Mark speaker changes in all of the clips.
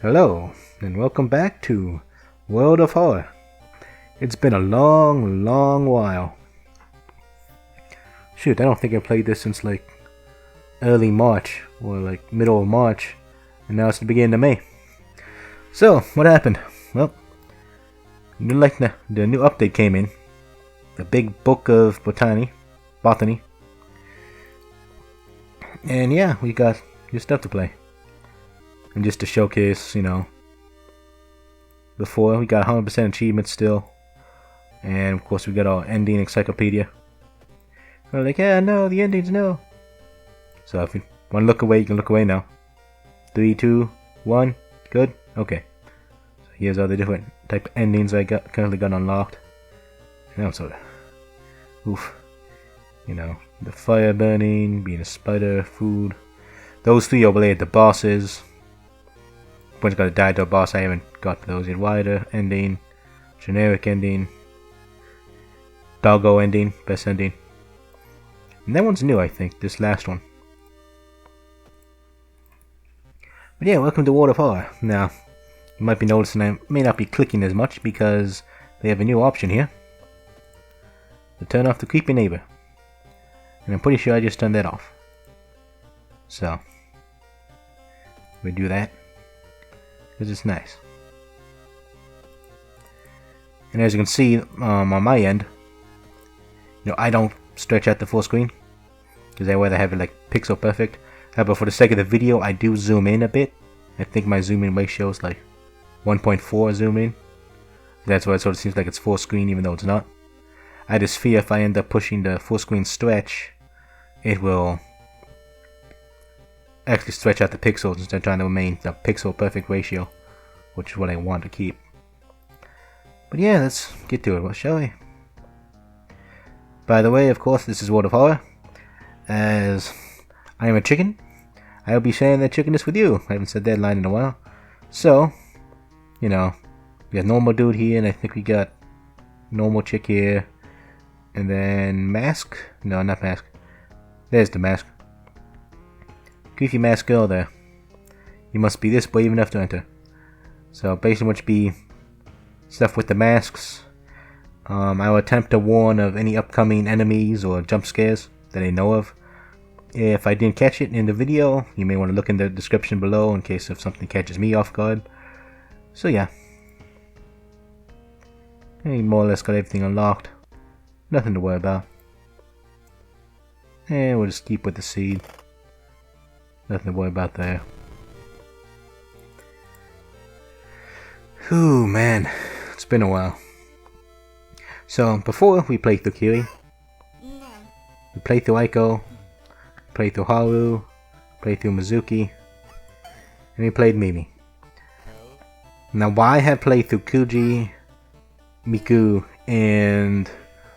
Speaker 1: Hello, and welcome back to World of Horror. It's been a long while. Shoot, I don't think I played this since like early March, or like middle of March, and now it's the beginning of May. So, what happened? Well, the new update came in. The big book of botany. And yeah, we got new stuff to play. And just to showcase, before we got 100% achievements still. And of course we got our ending encyclopedia. We're like, yeah, no, the endings, no. So if you want to look away, you can look away now. 3, 2, 1, good? Okay. So here's all the different type of endings I currently got unlocked. And also, oof. The fire burning, being a spider, food. Those three are related to bosses. One's got a die to a boss, I haven't got those yet. Wider ending, generic ending, doggo ending, best ending. And that one's new, I think, this last one. But yeah, welcome to World of Horror. Now, you might be noticing I may not be clicking as much because they have a new option here. To turn off the creepy neighbor. And I'm pretty sure I just turned that off. So, we do that. Because it's nice. And as you can see on my end, I don't stretch out the full screen because I rather have it like pixel perfect. But for the sake of the video, I do zoom in a bit. I think my zoom in ratio is like 1.4 zoom in. That's why it sort of seems like it's full screen even though it's not. I just fear if I end up pushing the full screen stretch, it will actually stretch out the pixels instead of trying to remain the pixel perfect ratio, which is what I want to keep. But yeah, let's get to it, shall we? By the way, of course, this is World of Horror. As I am a chicken, I will be sharing that chickenness with you. I haven't said that line in a while. So, we got normal dude here, and I think we got normal chick here. And then mask? No, not mask. There's the mask. Goofy mask girl there. You must be this brave enough to enter. So basically what should be stuff with the masks. I will attempt to warn of any upcoming enemies or jump scares that I know of. If I didn't catch it in the video, you may want to look in the description below in case if something catches me off guard. So yeah. I more or less got everything unlocked. Nothing to worry about. And we'll just keep with the seed. Nothing to worry about there. Ooh, man. It's been a while. So, before we played through Kiri, we played through Aiko, played through Haru, played through Mizuki, and we played Mimi. Now, while I have played through Kuji, Miku, and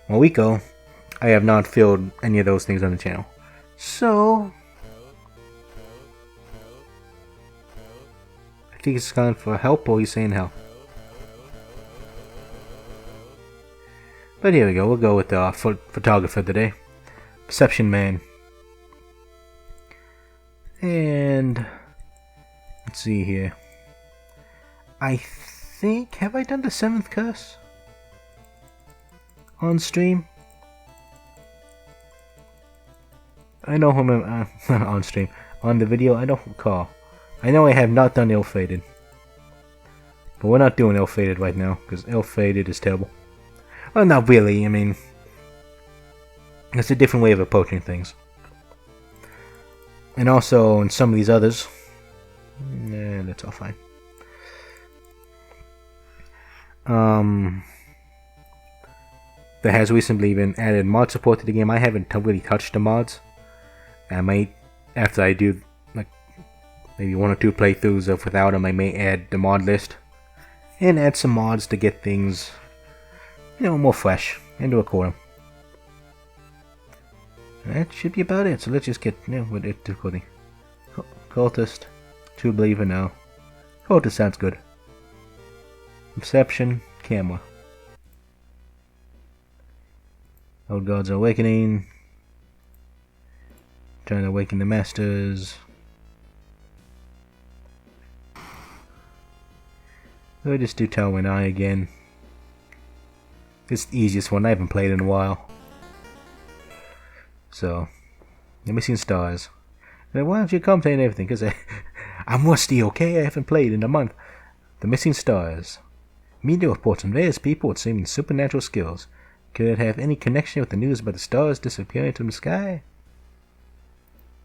Speaker 1: Moriko, I have not filled any of those things on the channel. So, I think it's calling for help, or he's saying help. But here we go, we'll go with the photographer today. Perception Man. And let's see here. I think, have I done the 7th curse on stream? I don't remember, on stream. On the video, I don't recall. I know I have not done ill-fated. But we're not doing ill-fated right now, because ill-fated is terrible. Well, not really, I mean, it's a different way of approaching things. And also, in some of these others, that's all fine. There has recently been added mod support to the game. I haven't really touched the mods. I might, after I do like maybe 1 or 2 playthroughs of without them, I may add the mod list and add some mods to get things, more fresh and to record them. That should be about it. So let's just get with it difficulty. Cultist, True Believer, no. Cultist sounds good. Perception, camera. Old Gods Awakening. Trying to awaken the masters. We'll just do Tower and I again. It's the easiest one. I haven't played in a while. So, The Missing Stars. And why don't you commentate and everything? Because I'm rusty, okay? I haven't played in a month. The Missing Stars. Media reports on various people with seeming supernatural skills. Could it have any connection with the news about the stars disappearing from the sky?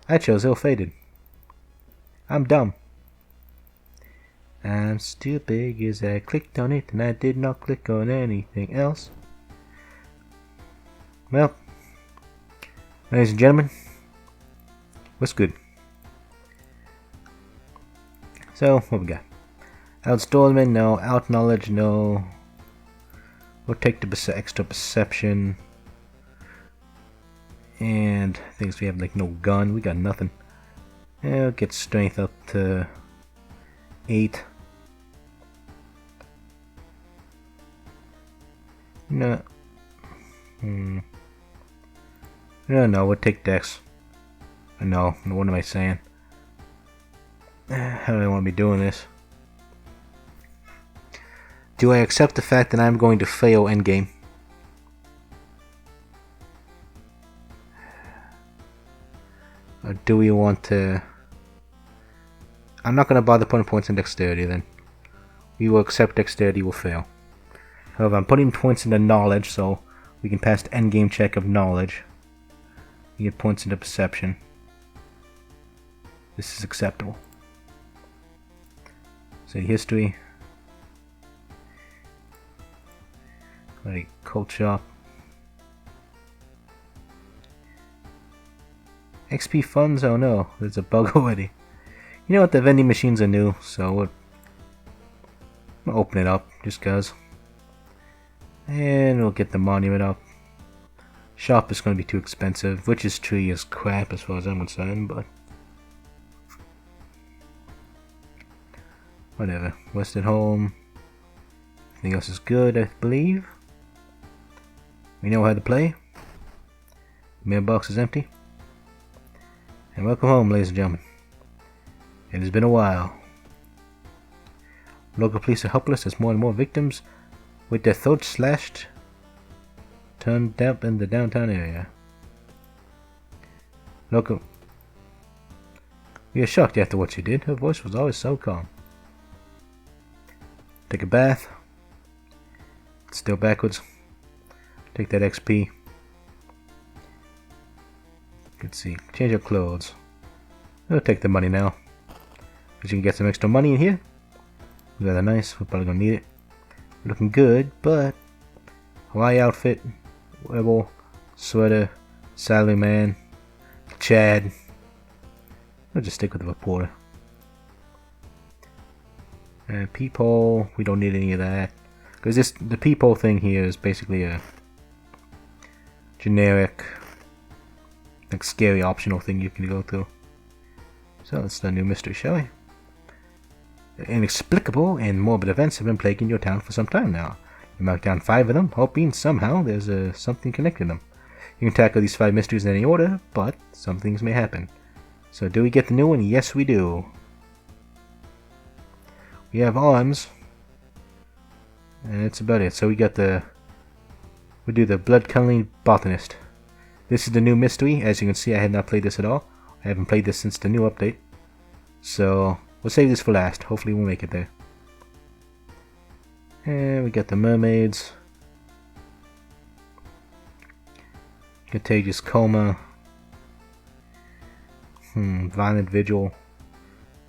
Speaker 1: I chose ill-fated. I'm dumb. I'm stupid because I clicked on it and I did not click on anything else. Well, ladies and gentlemen, what's good? So, what we got? Outstallment, no. Out knowledge, no. We'll take the extra perception. And things we have like no gun, we got nothing. Yeah, we'll get strength up to 8. No. No, we'll take Dex. No, what am I saying? How do I want to be doing this? Do I accept the fact that I'm going to fail endgame? Or do we want to... I'm not going to bother putting points in dexterity then. We will accept dexterity will fail. However, I'm putting points into knowledge so we can pass the endgame check of knowledge. We get points into perception. This is acceptable. Say history. Like cult shop. XP funds? Oh no, there's a bug already. You know what, the vending machines are new, so we'll open it up just cause. And we'll get the monument up. Shop is going to be too expensive, Witch's Tree is crap as far as I'm concerned, but whatever. West at home. Everything else is good, I believe. We know how to play. Mailbox is empty. And welcome home, ladies and gentlemen. It has been a while. Local police are helpless as more and more victims with their throats slashed turned up in the downtown area. Local. We are shocked after what she did. Her voice was always so calm. Take a bath. Still backwards. Take that XP. Let's see. Change our clothes. We'll take the money now. Because you can get some extra money in here. Rather nice. We're probably gonna need it. Looking good, but Hawaii outfit, rebel, sweater, salaryman, Chad. We'll just stick with the reporter. And peephole, we don't need any of that. Because the peephole thing here is basically a generic, like scary optional thing you can go through. So let's do a new mystery, shall we? Inexplicable and morbid events have been plaguing your town for some time now. You mark down 5 of them, hoping somehow there's something connecting them. You can tackle these 5 mysteries in any order, but some things may happen. So do we get the new one? Yes, we do. We have arms. And that's about it. So we got we do the blood-cunning botanist. This is the new mystery. As you can see, I have not played this at all. I haven't played this since the new update. So we'll save this for last. Hopefully we'll make it there. And we got the mermaids. Contagious coma. Violent vigil.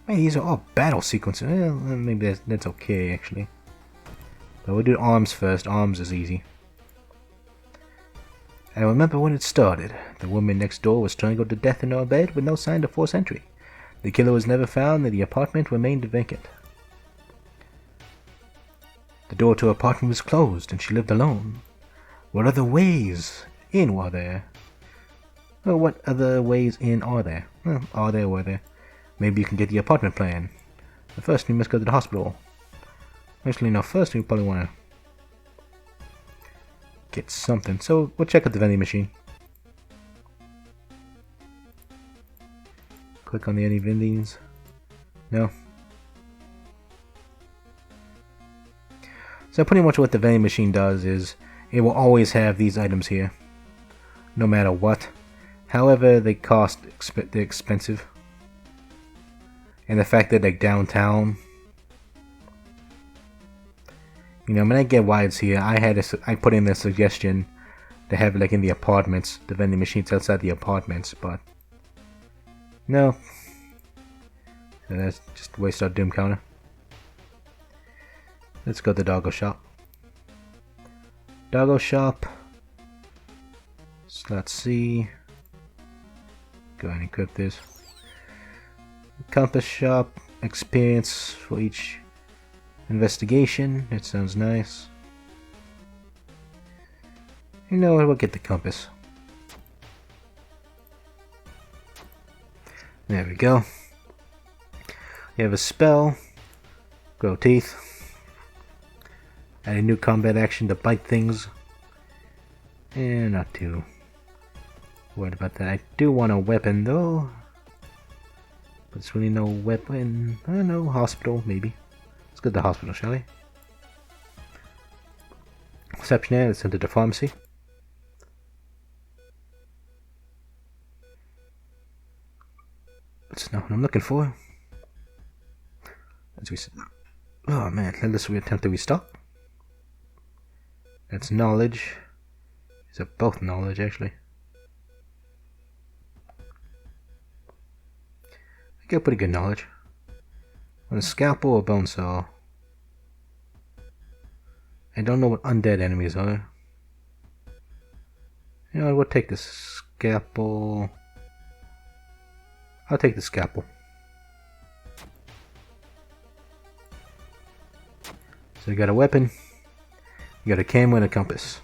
Speaker 1: Man, these are all battle sequences. Well, maybe that's okay actually. But we'll do arms first. Arms is easy. I remember when it started. The woman next door was strangled to death in her bed with no sign of forced entry. The killer was never found and the apartment remained vacant. The door to her apartment was closed and she lived alone. What other ways in were there? Well, what other ways in are there? Well, were there? Maybe you can get the apartment plan. But first we must go to the hospital. Actually, no, first we probably want to get something. So we'll check out the vending machine. Click on the any vendings. No. So pretty much what the vending machine does is it will always have these items here, no matter what. However, they cost, they're expensive. And the fact that they're downtown, you know, I mean, I get why it's here. I put in the suggestion to have it like in the apartments, the vending machines outside the apartments, but no. So that's just a waste our doom counter. Let's go to the doggo shop. Doggo shop. Slot C. Go ahead and equip this. Compass shop. Experience for each investigation. That sounds nice. You know what? We'll get the compass. There we go. You have a spell. Grow teeth. Add a new combat action to bite things. And not too worried about that. I do want a weapon though. But it's really no weapon. I don't know, hospital maybe. Let's go to the hospital, shall we? Receptionaire, let's enter the pharmacy. That's not what I'm looking for. Let's reset. Oh man, let's attempt to restock. That's knowledge. These are both knowledge actually. I get pretty good knowledge. On a scalpel or bone saw. I don't know what undead enemies are. You know, we'll take the scalpel. I'll take the scalpel. So you got a weapon. You got a camera and a compass.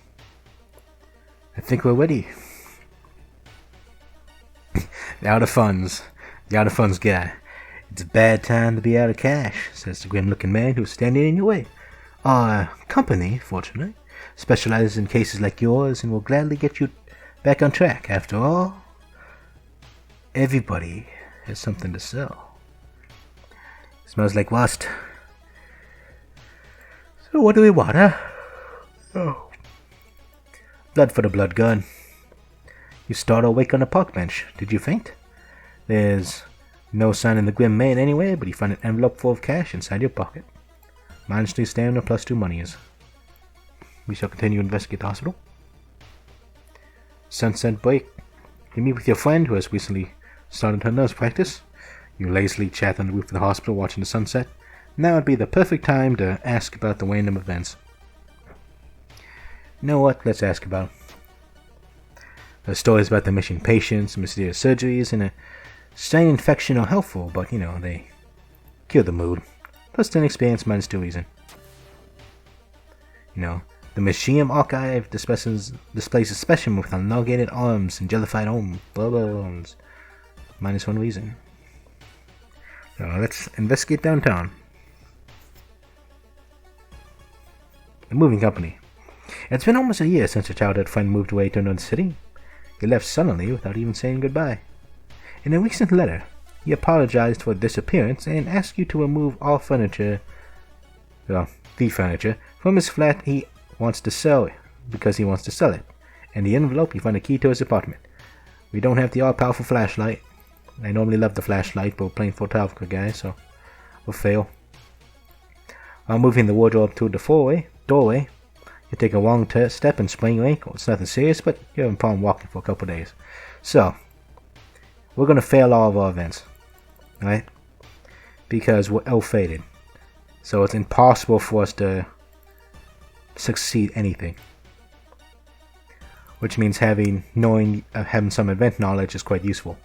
Speaker 1: I think we're ready. The out of funds. The out of funds guy. It's a bad time to be out of cash, says the grim-looking man who's standing in your way. Our company, fortunately, specializes in cases like yours and will gladly get you back on track. After all, everybody has something to sell. Smells like rust. So what do we want, huh? Oh. Blood for the blood gun. You start awake on a park bench. Did you faint? There's no sign in the grim man anyway, but you find an envelope full of cash inside your pocket. -2 stamina plus 2 monies. We shall continue to investigate the hospital. Sunset break. You meet with your friend who has recently started her nurse practice. You lazily chat on the roof of the hospital watching the sunset. Now would be the perfect time to ask about the random events. You know what? Let's ask about. The stories about the missing patients, mysterious surgeries, and a strain infection are helpful, but you know, they cure the mood. Plus 10 experience -2 reason. You know, the Museum Archive displays a specimen with elongated arms and jellified bones. -1 reason. So let's investigate downtown. The moving company. It's been almost a year since your childhood friend moved away to another city. He left suddenly without even saying goodbye. In a recent letter, he apologized for disappearance and asked you to remove all furniture, the furniture, from his flat he wants to sell because he wants to sell it. In the envelope, you find a key to his apartment. We don't have the all-powerful flashlight. I normally love the flashlight, but we're playing Fatality, guys, so we'll fail. While moving the wardrobe to the doorway, you take a wrong step and sprain your ankle. It's nothing serious, but you're having a problem walking for a couple days. So, we're going to fail all of our events, right? Because we're ill-fated. So it's impossible for us to succeed anything. Which means having some event knowledge is quite useful.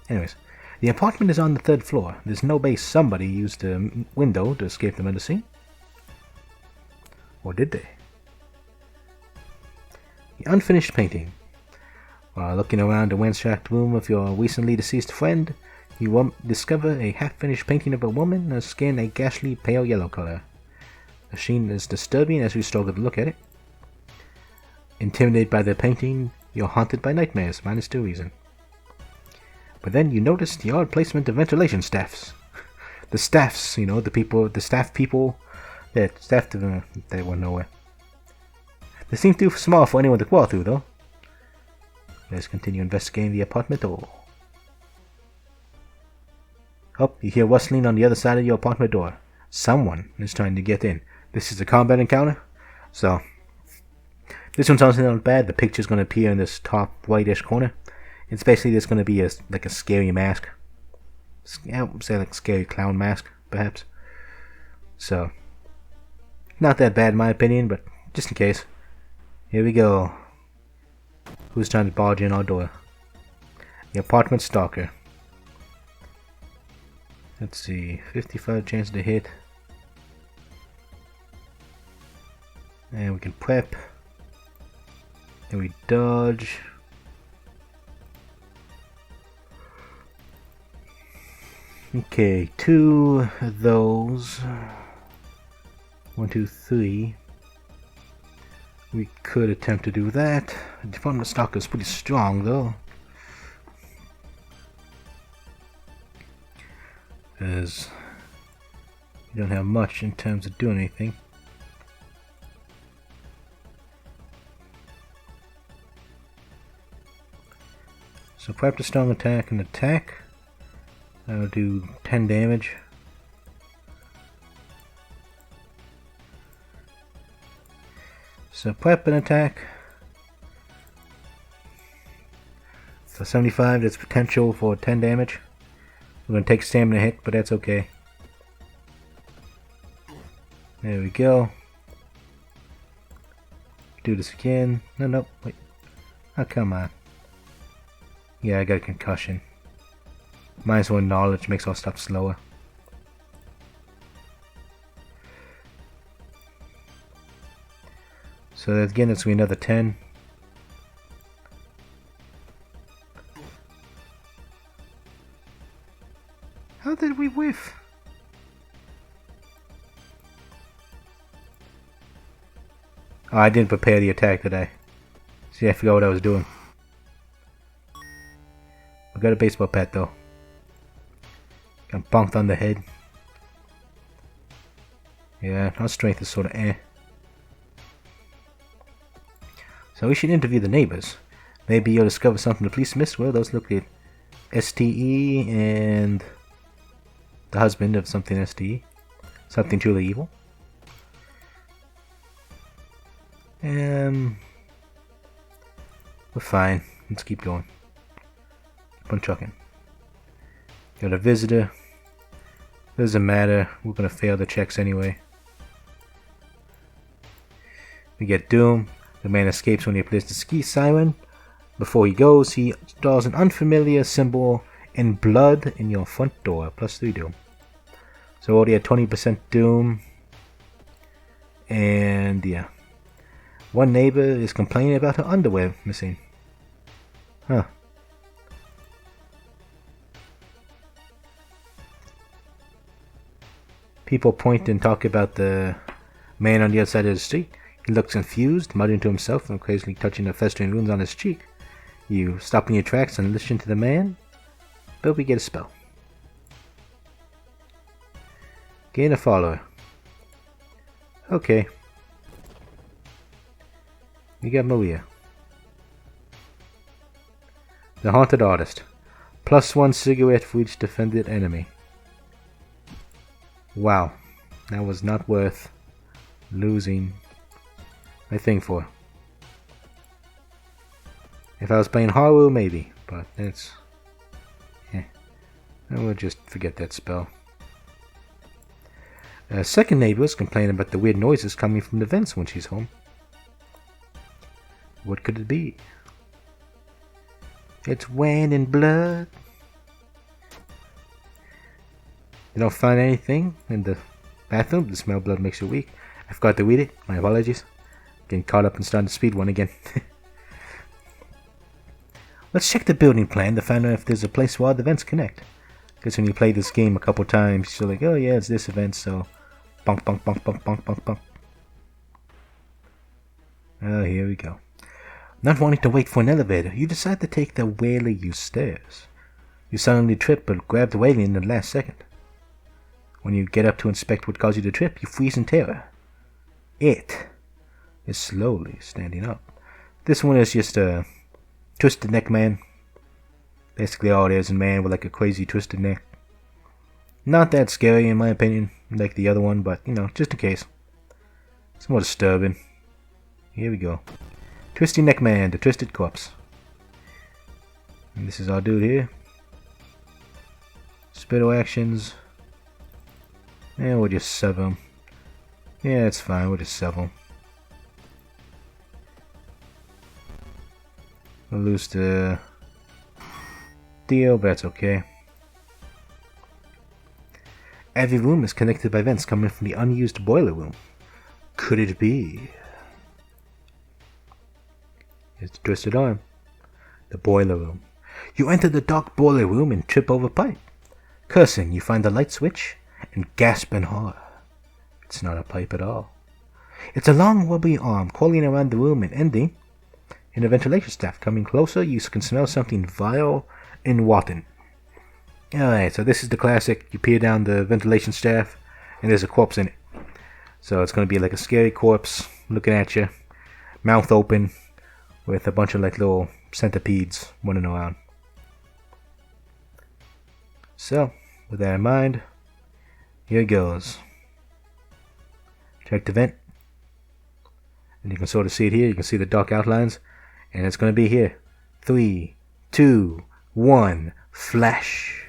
Speaker 1: Anyways, the apartment is on the 3rd floor. There's no base. Somebody used the window to escape the murder scene. Or did they? The unfinished painting. While looking around the ransacked room of your recently deceased friend, you discover a half-finished painting of a woman, her skin a ghastly pale yellow color. The scene is disturbing as you struggle to look at it. Intimidated by the painting, you're haunted by nightmares, -2 reason. But then you notice the odd placement of ventilation staffs. the staffs, you know, the staff people, they went nowhere. They seem too small for anyone to crawl through, though. Let's continue investigating the apartment door. Oh, you hear rustling on the other side of your apartment door. Someone is trying to get in. This is a combat encounter, so this one's honestly not bad. The picture's going to appear in this top right-ish corner. It's basically just going to be like a scary mask. I would say like scary clown mask, perhaps. So, not that bad in my opinion, but just in case. Here we go. Who's trying to barge in our door? The apartment stalker. Let's see, 55 chance to hit. And we can prep. And we dodge. Okay, 2 of those. 1, 2, 3. We could attempt to do that. The Department Stalker is pretty strong, though. Because you don't have much in terms of doing anything. So prep the strong attack and attack. That'll do 10 damage. So prep and attack. So 75, there's potential for 10 damage. We're going to take stamina hit, but that's okay. There we go. Do this again. No, wait. Oh, come on. Yeah, I got a concussion. Minus 1 knowledge makes all stuff slower. So again, that's going to be another 10. How did we whiff? Oh, I didn't prepare the attack today. See, I forgot what I was doing. I got a baseball bat though. Got bonked on the head. Yeah, our strength is sort of eh. So we should interview the neighbors. Maybe you'll discover something the police missed. Well, those look at STE and the husband of something STE. Something truly evil. We're fine. Let's keep going. Keep on trucking. Got a visitor. Doesn't matter. We're gonna fail the checks anyway. We get Doom. The man escapes when he plays the ski siren. Before he goes, he draws an unfamiliar symbol in blood in your front door. +3 Doom. So already at 20% Doom. And yeah. One neighbor is complaining about her underwear missing. Huh. People point and talk about the man on the other side of the street. He looks confused, muttering to himself and occasionally touching the festering wounds on his cheek. You stop in your tracks and listen to the man, but we get a spell. Gain a follower. Okay. We got Maria. The Haunted Artist. +1 cigarette for each defended enemy. Wow. That was not worth losing my thing for. If I was playing Haru, maybe. But that's... I will just forget that spell. Second neighbor is complaining about the weird noises coming from the vents when she's home. What could it be? It's rain and blood. You don't find anything in the bathroom? The smell of blood makes you weak. I forgot to read it. My apologies. Getting caught up and starting to speed one again. Let's check the building plan to find out if there's a place where all the vents connect. Because when you play this game a couple times, you're like, oh yeah, it's this event, so... Bonk, bonk, bonk, bonk, bonk, bonk, bonk. Oh, here we go. Not wanting to wait for an elevator, you decide to take the rarely used stairs. You suddenly trip but grab the railing in the last second. When you get up to inspect what caused you to trip, you freeze in terror. It is slowly standing up. This one is just a twisted neck man. Basically all it is, a man with like a crazy twisted neck. Not that scary in my opinion, like the other one, but you know, just in case. It's more disturbing. Here we go. Twisty neck man, the twisted corpse. And this is our dude here. Spittle actions. And we'll just sub him. Yeah, it's fine, we'll just sub him. We'll lose the deal, but that's okay. Every room is connected by vents coming from the unused boiler room. Could it be? Here's the twisted arm. The boiler room. You enter the dark boiler room and trip over pipe. Cursing, you find the light switch and gasp in horror. It's not a pipe at all. It's a long wobbly arm crawling around the room and ending in a ventilation shaft. Coming closer, you can smell something vile and rotten. Alright, so this is the classic. You peer down the ventilation shaft and there's a corpse in it. So it's going to be like a scary corpse looking at you, mouth open, with a bunch of like little centipedes running around. So, with that in mind, here it goes. Check the vent. And you can sort of see it here. You can see the dark outlines. And it's going to be here. 3, 2, 1, flash.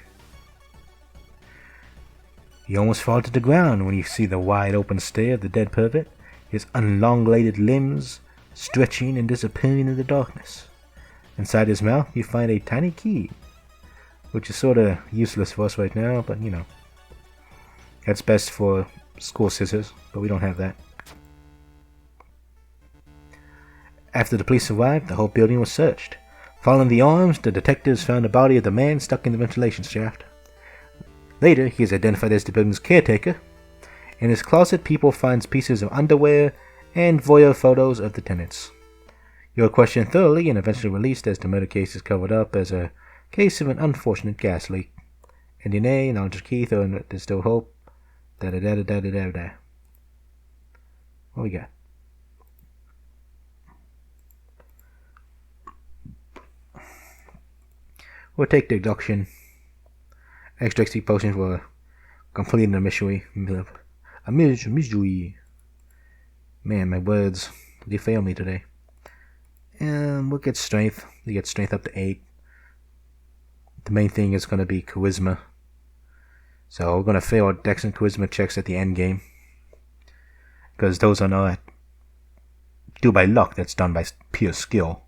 Speaker 1: You almost fall to the ground when you see the wide open stare of the dead pervert, his elongated limbs stretching and disappearing in the darkness. Inside his mouth you find a tiny key, which is sort of useless for us right now, but you know, that's best for school scissors, but we don't have that. After the police arrived, the whole building was searched. Following the arms, the detectives found the body of the man stuck in the ventilation shaft. Later, he is identified as the building's caretaker. In his closet, people find pieces of underwear and voyeur photos of the tenants. You are questioned thoroughly and eventually released as the murder case is covered up as a case of an unfortunate gas leak. Ending A, knowledge of Keith, or there's still hope. Da-da-da-da-da-da-da. What we got? We'll take deduction. Extra XP potions for completing the mystery. A mystery. Man, my words, they fail me today. And we'll get strength. We get strength up to 8. The main thing is going to be charisma. So we're going to fail our dex and charisma checks at the end game. Because those are not due by luck, that's done by pure skill.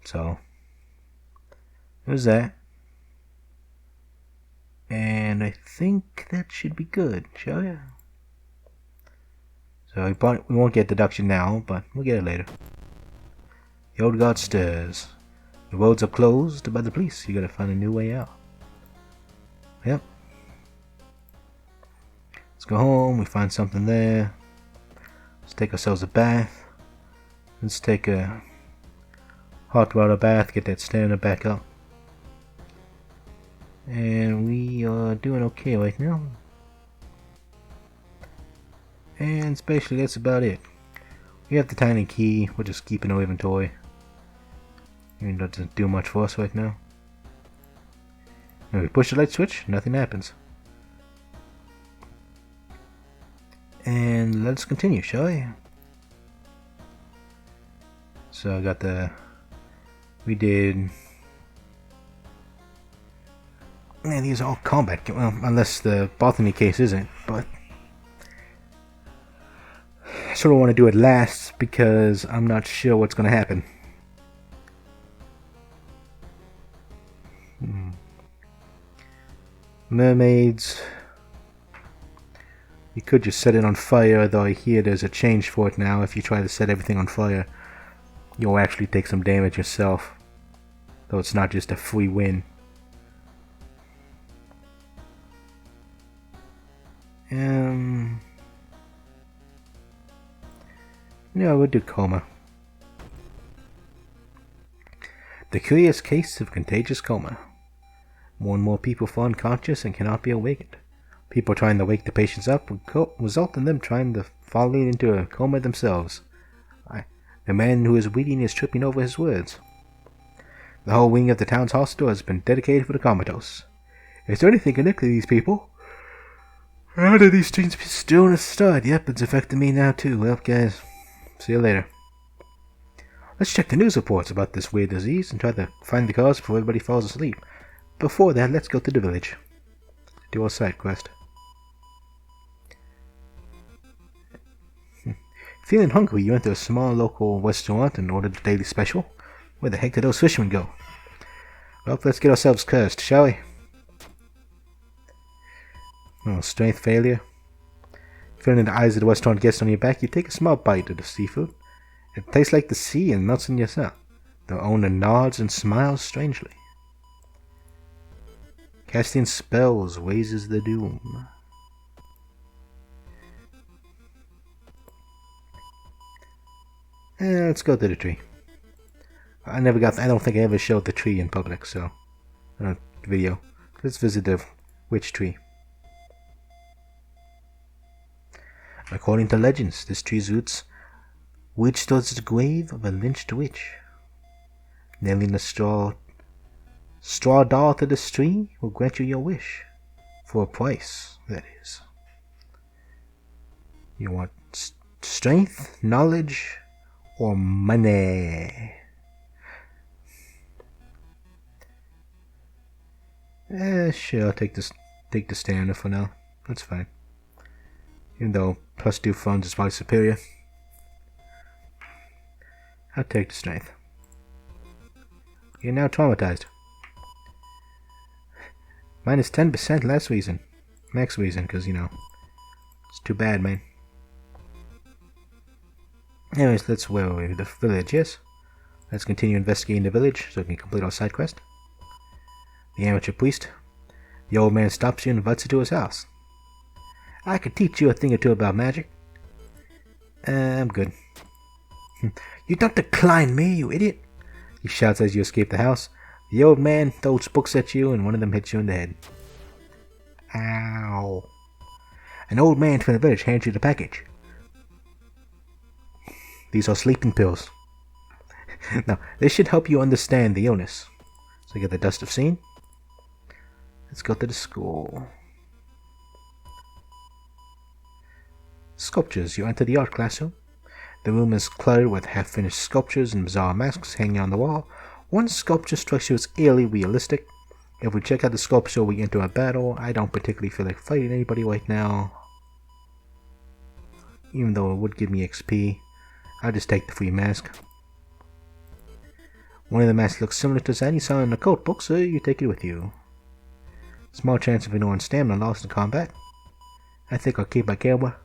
Speaker 1: So, there's that. And I think that should be good, shall we? So we won't get deduction now, but we'll get it later. The old guard stirs. The roads are closed by the police. You gotta find a new way out. Yep. Let's go home. We find something there. Let's take ourselves a bath. Let's take a hot water bath. Get that stamina back up. And we are doing okay right now. And basically that's about it. We have the tiny key. We'll just keep in our inventory. It doesn't do much for us right now. When we push the light switch, nothing happens. And let's continue, shall we? So I got we did... Man, these are all combat. Well, unless the botany case isn't, but I sort of want to do it last because I'm not sure what's going to happen. Mermaids. You could just set it on fire, though I hear there's a change for it now. If you try to set everything on fire, you'll actually take some damage yourself. Though it's not just a free win. Yeah, we'll do coma. The curious case of contagious coma. More and more people fall unconscious and cannot be awakened. People trying to wake the patients up would result in them trying to falling into a coma themselves. The man who is reading is tripping over his words. The whole wing of the town's hospital has been dedicated for the comatose. Is there anything connected to these people? How did these things still in the start? Yep, it's affecting me now too. Well, guys, see you later. Let's check the news reports about this weird disease and try to find the cause before everybody falls asleep. Before that, let's go to the village. Do our side quest. Feeling hungry, you enter a small local restaurant and order the daily special. Where the heck did those fishermen go? Well, let's get ourselves cursed, shall we? Oh, strength failure. Feeling the eyes of the restaurant guests on your back, you take a small bite of the seafood. It tastes like the sea and melts in your mouth. The owner nods and smiles strangely. Casting spells raises the doom. Let's go to the tree. I don't think I ever showed the tree in public, so video. Let's visit the witch tree. According to legends, this tree's roots reach towards the grave of a lynched witch. Nailing a straw doll to this tree will grant you your wish. For a price, that is. You want strength, knowledge, or money? Sure, I'll take the stamina for now. That's fine. Even though +2 funds is probably superior. I'll take the strength. You're now traumatized. Minus 10% last reason. Max reason, because, it's too bad, man. Anyways, let's where are we? The village, yes? Let's continue investigating the village so we can complete our side quest. The amateur priest. The old man stops you and invites you to his house. I could teach you a thing or two about magic. I'm good. You don't decline me, you idiot! He shouts as you escape the house. The old man throws books at you and one of them hits you in the head. Ow. An old man from the village hands you the package. These are sleeping pills. Now, this should help you understand the illness. So you get the dust of scene. Let's go to the school. Sculptures. You enter the art classroom. The room is cluttered with half-finished sculptures and bizarre masks hanging on the wall. One sculpture strikes you as eerily realistic. If we check out the sculpture, we enter a battle. I don't particularly feel like fighting anybody right now. Even though it would give me XP. I'll just take the free mask. One of the masks looks similar to that you saw in the code book, so you take it with you. Small chance of ignoring stamina lost in combat. I think I'll keep my camera.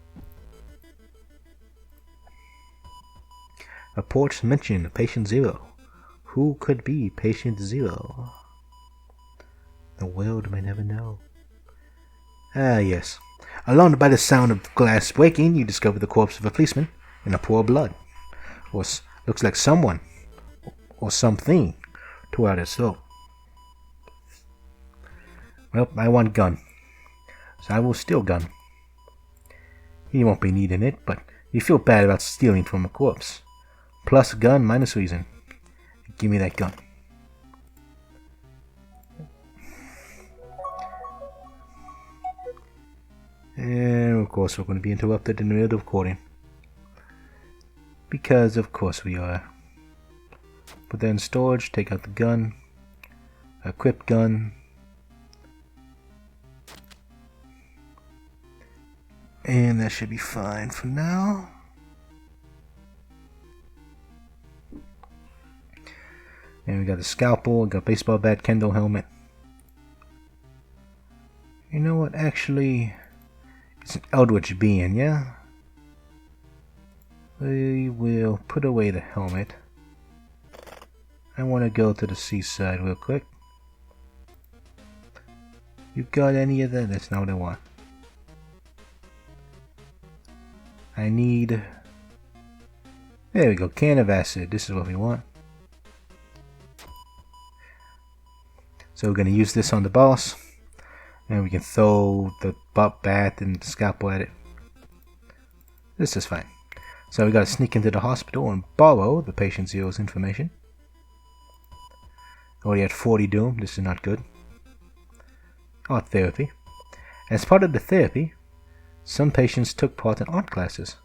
Speaker 1: Reports mention Patient Zero. Who could be Patient Zero? The world may never know. Ah, yes. Alarmed by the sound of glass breaking, you discover the corpse of a policeman in a pool of blood. Or looks like someone or something tore out his throat. Well, I want gun, so I will steal gun. He won't be needing it, but you feel bad about stealing from a corpse. Plus gun, minus reason. Give me that gun. And of course we're going to be interrupted in the middle of recording. Because of course we are. Put that in storage, take out the gun. Equip gun. And that should be fine for now. And we got a scalpel, we got a baseball bat, kendo helmet. You know what, actually, it's an eldritch being, yeah? We will put away the helmet. I want to go to the seaside real quick. You got any of that? That's not what I want. I need... There we go, can of acid. This is what we want. So we're going to use this on the boss. And we can throw the bat and the scalpel at it. This is fine. So we gotta sneak into the hospital and borrow the patient zero's information. Already at 40 doom, this is not good. Art therapy. As part of the therapy, some patients took part in art classes.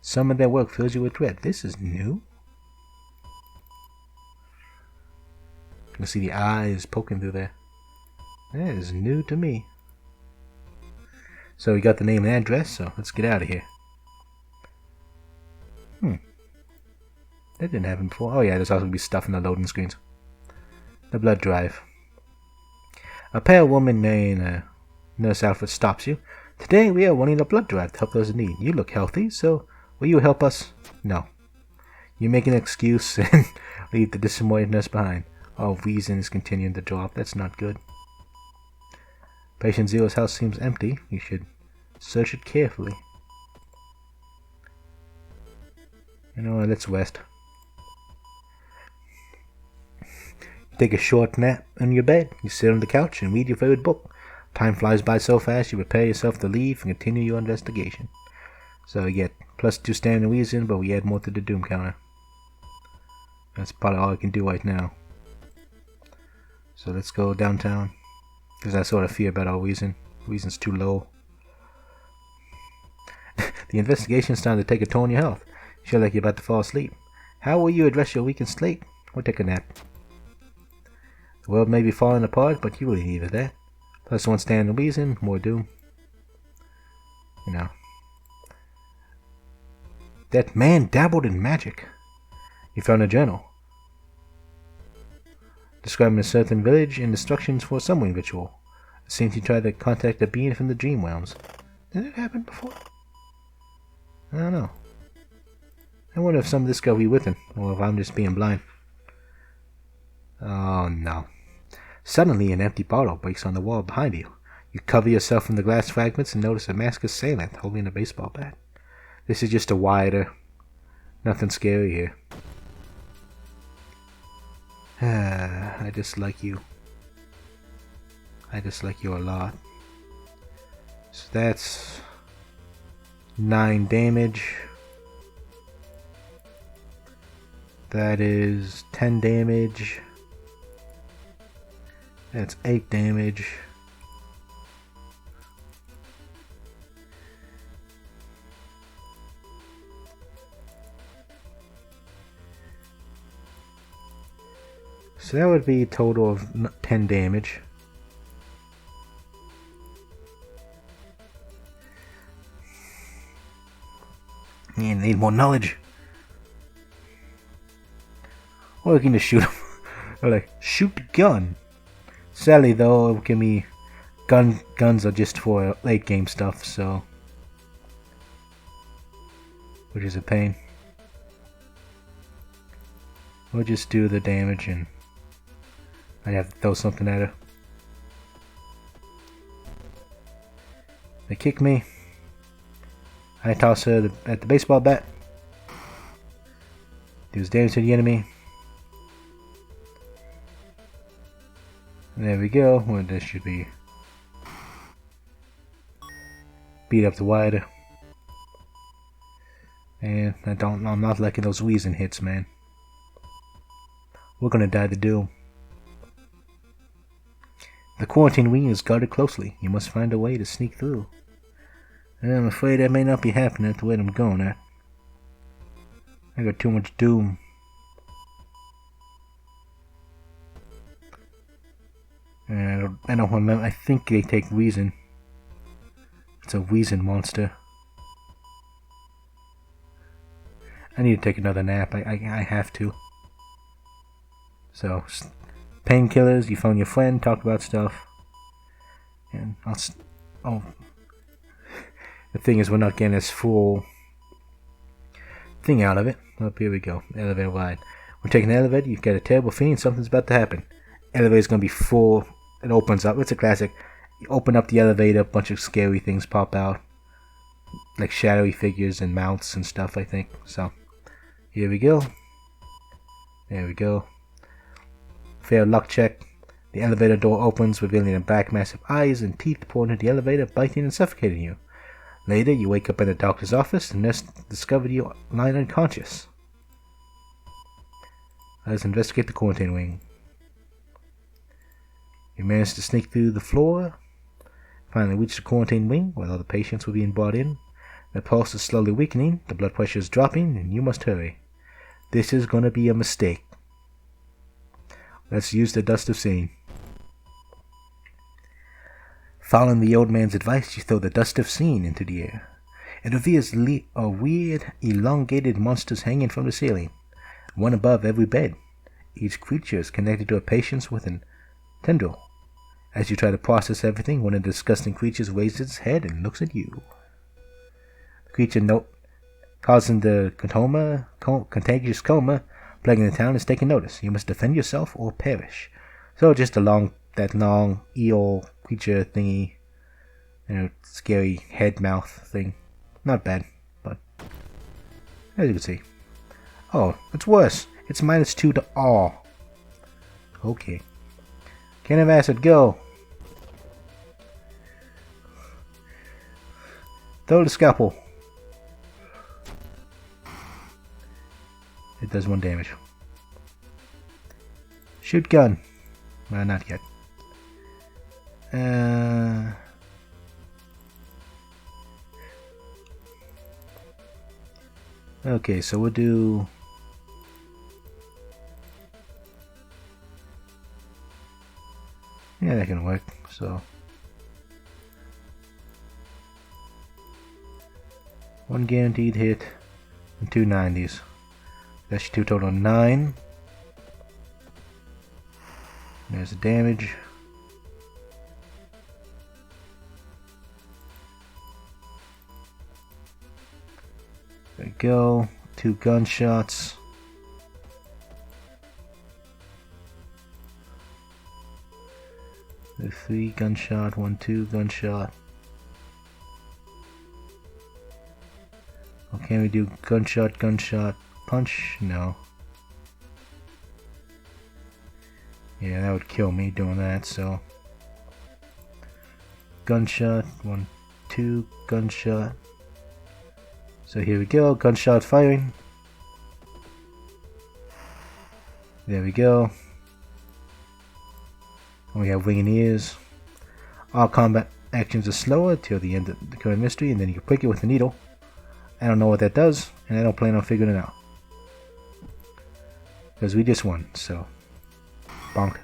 Speaker 1: Some of their work fills you with dread. This is new. You can see the eyes poking through there. That is new to me. So we got the name and address, so let's get out of here. That didn't happen before. Oh yeah, there's also going to be stuff in the loading screens. The blood drive. A pale woman in a nurse outfit stops you. Today we are wanting a blood drive to help those in need. You look healthy, so will you help us? No. You make an excuse and leave the disappointed nurse behind. Our reason is continuing to drop. That's not good. Patient Zero's house seems empty. You should search it carefully. You know what, let's rest. You take a short nap on your bed. You sit on the couch and read your favorite book. Time flies by so fast you prepare yourself to leave and continue your investigation. So you get +2 standing reason, but we add more to the doom counter. That's probably all I can do right now. So let's go downtown. Because I sort of fear about our reason. Reason's too low. The investigation is starting to take a toll on your health. You feel like you're about to fall asleep. How will you address your weakened sleep? Or take a nap? The world may be falling apart, but you really needed that. +1 standing reason, more doom. You know. That man dabbled in magic. He found a journal describing a certain village and instructions for a summoning ritual. It seems he tried to contact a being from the dream realms. Did it happen before? I don't know. I wonder if some of this got rewritten, or if I'm just being blind. Oh no. Suddenly an empty bottle breaks on the wall behind you. You cover yourself from the glass fragments and notice a masked assailant holding a baseball bat. This is just a wider. Nothing scary here. I dislike you. I dislike you a lot. So that's 9 damage. That is 10 damage. That's 8 damage. So that would be a total of 10 damage. You need more knowledge. Or we can just shoot him. Or like, shoot the gun. Sadly though, it can be guns are just for late game stuff, so which is a pain. We'll just do the damage and I have to throw something at her. They kick me. I toss her at the baseball bat. Deals damage to the enemy. There we go. Well, this should be beat up the wider. And I'm not liking those wheezing hits, man. We're gonna die the doom. The quarantine wing is guarded closely. You must find a way to sneak through. And I'm afraid that may not be happening at the rate I'm going at. I got too much doom. And I don't remember. I think they take reason. It's a reason monster. I need to take another nap. I have to. So, painkillers. You phone your friend, talk about stuff, and oh, the thing is, we're not getting this full thing out of it. Up here we go. Elevator ride. We're taking the elevator. You've got a terrible feeling something's about to happen. Elevator's gonna be full. It opens up. It's a classic. You open up the elevator, a bunch of scary things pop out, like shadowy figures and mouths and stuff. I think so. Here we go. There we go. Fair luck check. The elevator door opens, revealing a black mass of eyes and teeth pouring into the elevator, biting and suffocating you. Later, you wake up in the doctor's office. The nurse discovered you lying unconscious. Let's investigate the quarantine wing. You manage to sneak through the floor. Finally reach the quarantine wing, where all the patients were being brought in. The pulse is slowly weakening, the blood pressure is dropping, and you must hurry. This is gonna be a mistake. Let's use the dust of seeing. Following the old man's advice, you throw the dust of seeing into the air. It reveals a weird, elongated monsters hanging from the ceiling, one above every bed. Each creature is connected to a patient with a tendril. As you try to process everything, one of the disgusting creatures raises its head and looks at you. The creature causing the contagious coma plaguing the town is taking notice. You must defend yourself or perish. So just that long eel creature thingy, scary head mouth thing. Not bad, but as you can see. Oh, it's worse. It's -2 to all. Okay. Can of acid, go! Throw the scalpel. It does 1 damage. Shoot gun. Well, not yet. Okay, so we'll do... Yeah, that can work, so... 1 guaranteed hit, and 2 90s. That's your 2 total 9. There's the damage. There we go. 2 gunshots. The 3 gunshot, 1 2 gunshot. Oh, can we do gunshot, punch? No. Yeah, that would kill me doing that, so. Gunshot, 1 2 gunshot. So here we go, gunshot firing. There we go. And we have wing and ears. All combat actions are slower till the end of the current mystery, and then you can prick it with a needle. I don't know what that does, and I don't plan on figuring it out. Because we just won, so. Bonk.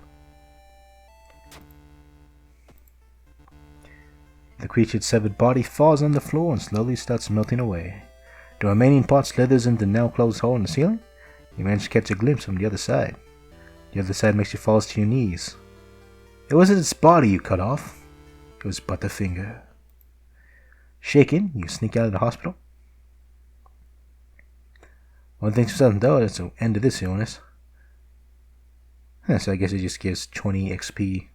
Speaker 1: The creature's severed body falls on the floor and slowly starts melting away. The remaining part slithers into the now closed hole in the ceiling. You manage to catch a glimpse from the other side. The other side makes you fall to your knees. It wasn't its body you cut off. It was but the finger. Shaken, you sneak out of the hospital. One thing's for certain though, that's the end of this illness. So I guess it just gives 20 XP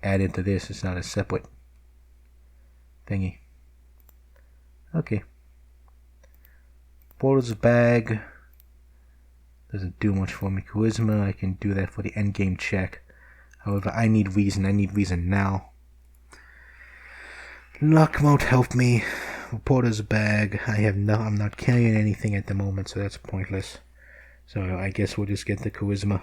Speaker 1: added to this. It's not a separate thingy. Okay. Porter's bag doesn't do much for me. Charisma, I can do that for the endgame check. However, I need reason. I need reason now. Luck won't help me. Porter's bag. I'm not carrying anything at the moment, so that's pointless. So I guess we'll just get the charisma.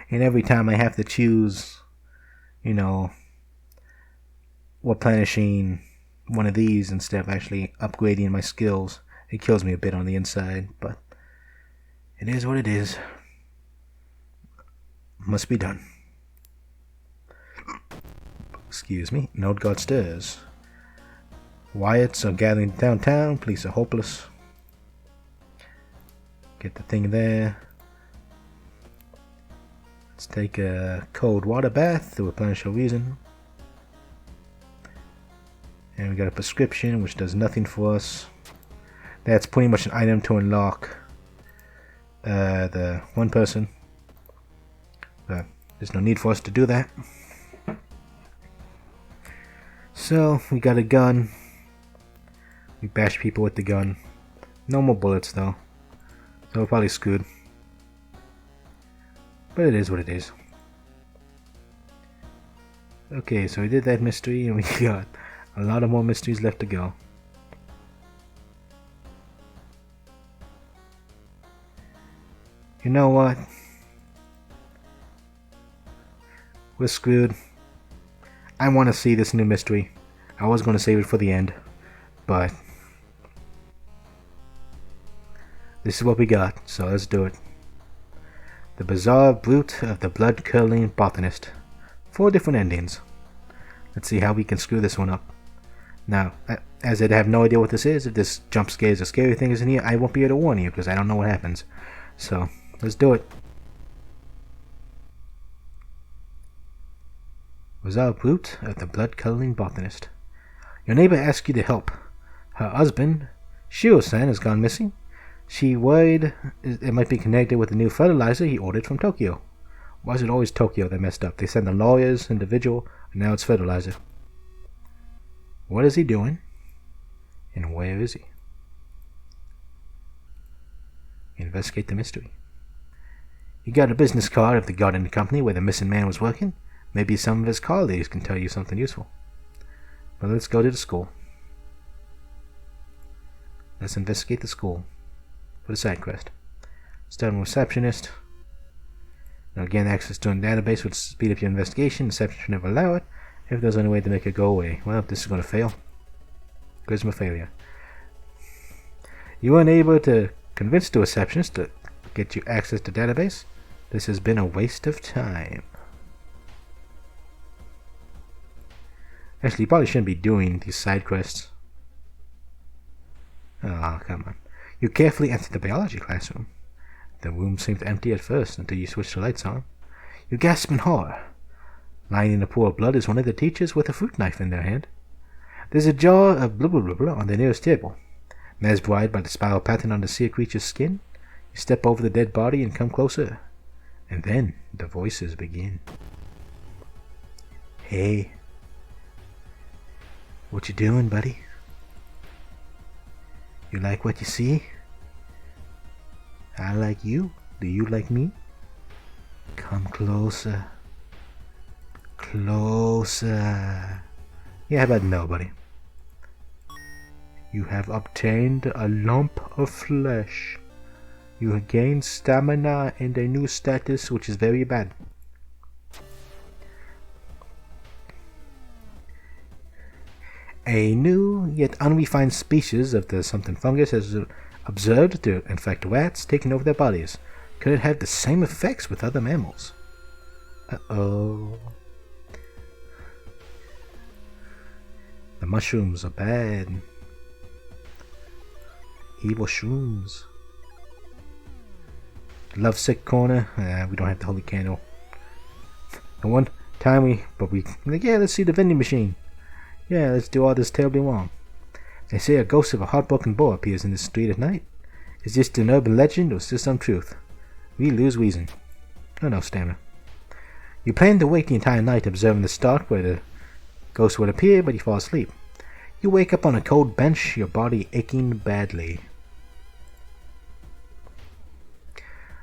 Speaker 1: And every time I have to choose, replenishing one of these instead of actually upgrading my skills, it kills me a bit on the inside, but it is what it is. Must be done. Excuse me. Node guard stairs. Wyatts are gathering downtown. Police are hopeless. Get the thing there. Let's take a cold water bath to replenish our reason. And we got a prescription which does nothing for us. That's pretty much an item to unlock the one person. But there's no need for us to do that. So we got a gun. We bash people with the gun. No more bullets though. So we're probably screwed. But it is what it is. Okay, so we did that mystery and we got a lot of more mysteries left to go. You know what? We're screwed. I want to see this new mystery. I was going to save it for the end, but this is what we got, so let's do it. The Bizarre Brute of the Blood-Curdling Botanist. 4 different endings. Let's see how we can screw this one up. Now, as I have no idea what this is, if this jump scares or scary thing is in here, I won't be able to warn you because I don't know what happens. So, let's do it. Bizarre Brute of the Blood-Curdling Botanist. Your neighbor asks you to help. Her husband, Shiro-san, has gone missing. She worried it might be connected with the new fertilizer he ordered from Tokyo. Why is it always Tokyo that messed up? They send the lawyers, individual, and now it's fertilizer. What is he doing? And where is he? Investigate the mystery. You got a business card of the gardening company where the missing man was working. Maybe some of his colleagues can tell you something useful. But let's go to the school. Let's investigate the school for the side quest. Start with receptionist. Now again, access to a database would speed up your investigation. Reception should never allow it. If there's any way to make it go away. Well, this is going to fail. Charisma failure. You weren't able to convince the receptionist to get you access to database. This has been a waste of time. Actually, you probably shouldn't be doing these side quests. Oh, come on. You carefully enter the biology classroom. The room seemed empty at first until you switched the lights on. You gasp in horror. Lying in a pool of blood is one of the teachers with a fruit knife in their hand. There's a jar of blah blah blah blah on the nearest table. Mesmerized by the spiral pattern on the sea creature's skin, you step over the dead body and come closer. And then the voices begin. Hey. What you doing, buddy? You like what you see? I like you. Do you like me? Come closer. Closer. Yeah, how about no, buddy? You have obtained a lump of flesh. You have gained stamina and a new status, which is very bad. A new yet unrefined species of the something fungus has observed to infect rats, taking over their bodies. Could it have the same effects with other mammals? Uh-oh. The mushrooms are bad. Evil shrooms. Lovesick corner. We don't have the holy candle. And one time yeah, let's see the vending machine. Yeah, let's do all this terribly wrong. They say a ghost of a heartbroken boy appears in the street at night. Is this an urban legend or is this some truth? We lose reason. Oh no, stamina. You plan to wait the entire night observing the spot where the ghost would appear, but you fall asleep. You wake up on a cold bench, your body aching badly.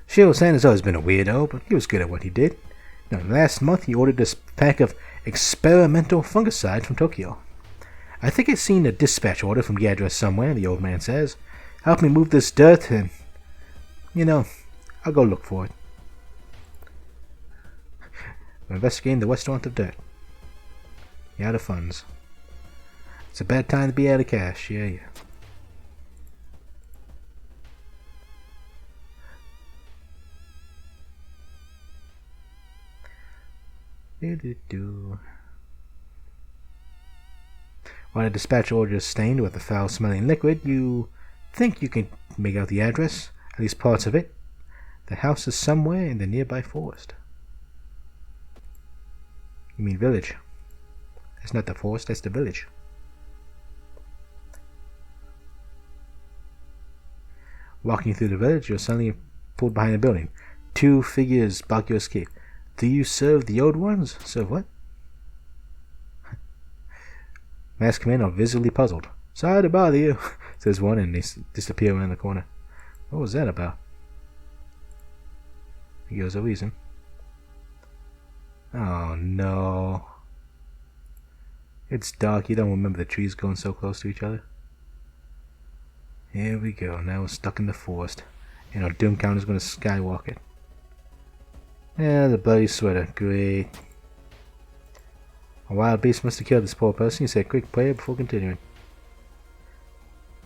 Speaker 1: Shiro-san has always been a weirdo, but he was good at what he did. Now, last month he ordered this pack of experimental fungicide from Tokyo. I think I've seen a dispatch order from the address somewhere, the old man says. Help me move this dirt and, I'll go look for it. We're investigating the restaurant of dirt. You're out of funds. It's a bad time to be out of cash, yeah. While the dispatch order is stained with a foul-smelling liquid, you think you can make out the address, at least parts of it. The house is somewhere in the nearby forest. You mean village? That's not the forest, that's the village. Walking through the village, you're suddenly pulled behind a building. 2 figures block your escape. Do you serve the old ones? Serve what? Masked men are visibly puzzled. Sorry to bother you, says one, and they disappear around the corner. What was that about? He gives a reason. Oh no. It's dark, you don't remember the trees going so close to each other. Here we go, now we're stuck in the forest. And our doom counter's gonna skywalk it. Yeah, the bloody sweater, great. A wild beast must have killed this poor person, you said quick prayer before continuing.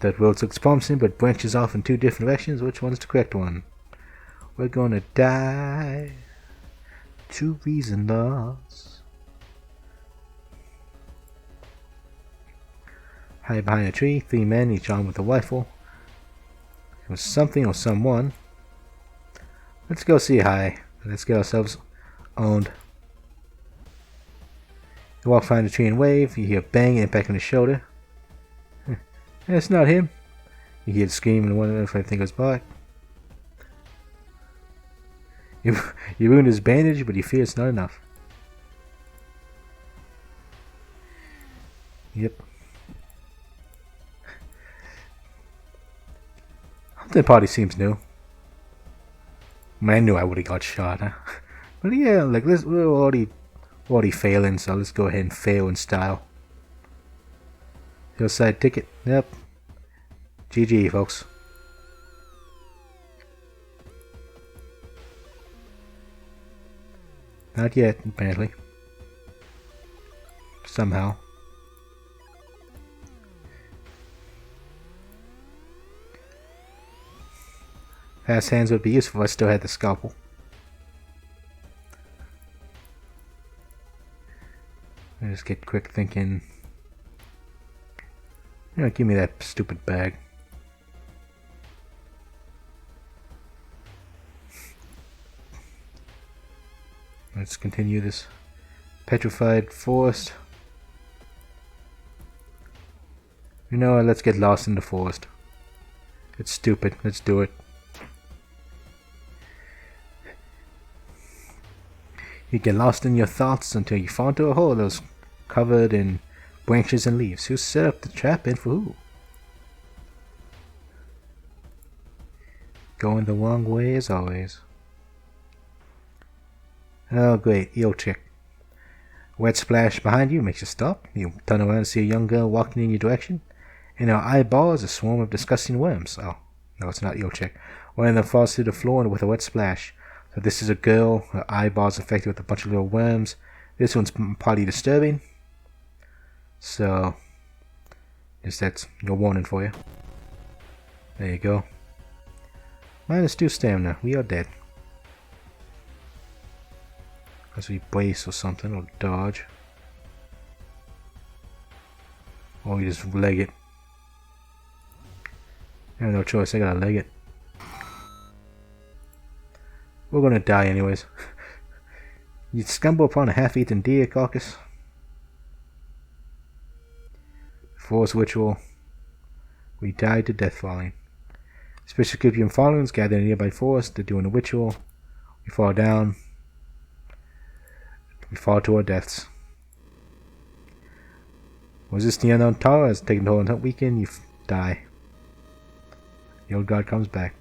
Speaker 1: That road looks promising, but branches off in two different directions. Which one's the correct one? We're gonna die. 2 reason loss. Hide behind a tree, 3 men, each armed with a rifle. It was something or someone. Let's go see High. Let's get ourselves owned. You walk behind the tree and wave. You hear a bang and impact on his shoulder. That's not him. You hear the scream and wonder if anything goes by. You ruined his bandage, but you fear it's not enough. Yep. The party seems new. I mean, I knew I would have got shot, huh? But yeah, like we're already failing, so let's go ahead and fail in style. Your side ticket. Yep. GG, folks. Not yet, apparently. Somehow. Fast hands would be useful if I still had the scalpel. I just get quick thinking. You know, give me that stupid bag. Let's continue this petrified forest. You know what, let's get lost in the forest. It's stupid, let's do it. You get lost in your thoughts until you fall into a hole that was covered in branches and leaves. Who set up the trap and for who? Going the wrong way as always. Oh great, eel chick. Wet splash behind you makes you stop. You turn around and see a young girl walking in your direction. In her eyeball is a swarm of disgusting worms. Oh, no, it's not eel chick. One of them falls to the floor with a wet splash. So this is a girl, her eyeballs infected with a bunch of little worms. This one's partly disturbing. So, yes, that's your warning for you. There you go. -2 stamina. We are dead. Unless we brace or something, or dodge. Or we just leg it. I have no choice, I gotta leg it. We're gonna die anyways. You stumble upon a half-eaten deer carcass. Force ritual. We died to death falling. Special group of followers gather in a nearby forest. They're doing a ritual. We fall down. We fall to our deaths. Was this the unknown tower has taken the whole weekend? You die. The old god comes back.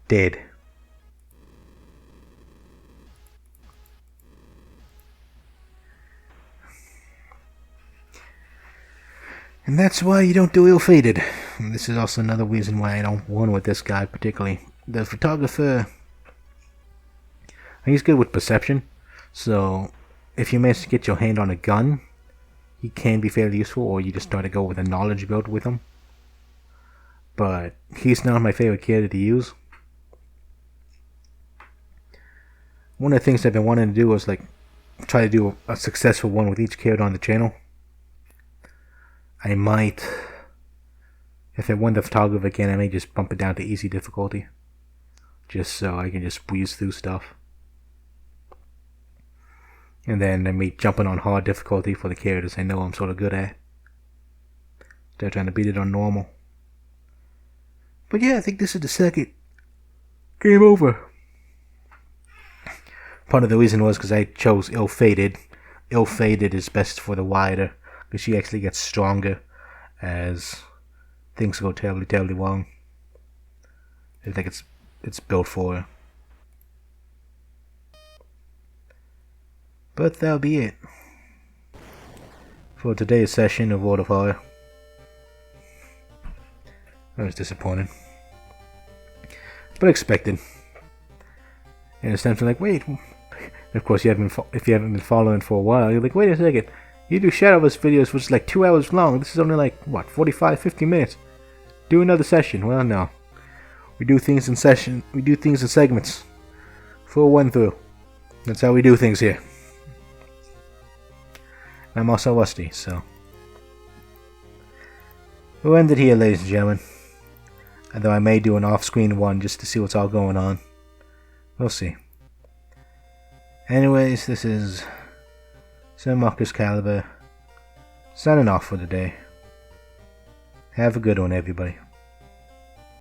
Speaker 1: Dead. And that's why you don't do ill-fated. And this is also another reason why I don't want with this guy particularly. The photographer, he's good with perception, so if you manage to get your hand on a gun, he can be fairly useful, or you just try to go with a knowledge build with him. But he's not my favorite character to use. One of the things I've been wanting to do was like try to do a successful one with each character on the channel. I might, if I win the photographer again, I may just bump it down to easy difficulty, just so I can just breeze through stuff. And then I may jump in on hard difficulty for the characters I know I'm sort of good at. Instead of trying to beat it on normal. But yeah, I think this is the second game over. Part of the reason was because I chose ill-fated. Ill-fated is best for the wider, because she actually gets stronger as things go terribly, terribly wrong. I think it's built for her. But that'll be it for today's session of World of Horror. I was disappointed, but expected. And it's time to like, wait. Of course, if you haven't been following for a while, you're like, wait a second. You do Shadowverse videos which is like 2 hours long. This is only like, what, 45, 50 minutes. Do another session. Well, no. We do things in segments. Full one through. That's how we do things here. And I'm also rusty, so. We'll end it here, ladies and gentlemen. Although I may do an off-screen one just to see what's all going on. We'll see. Anyways, this is SirMarcusCalibur signing off for the day. Have a good one, everybody.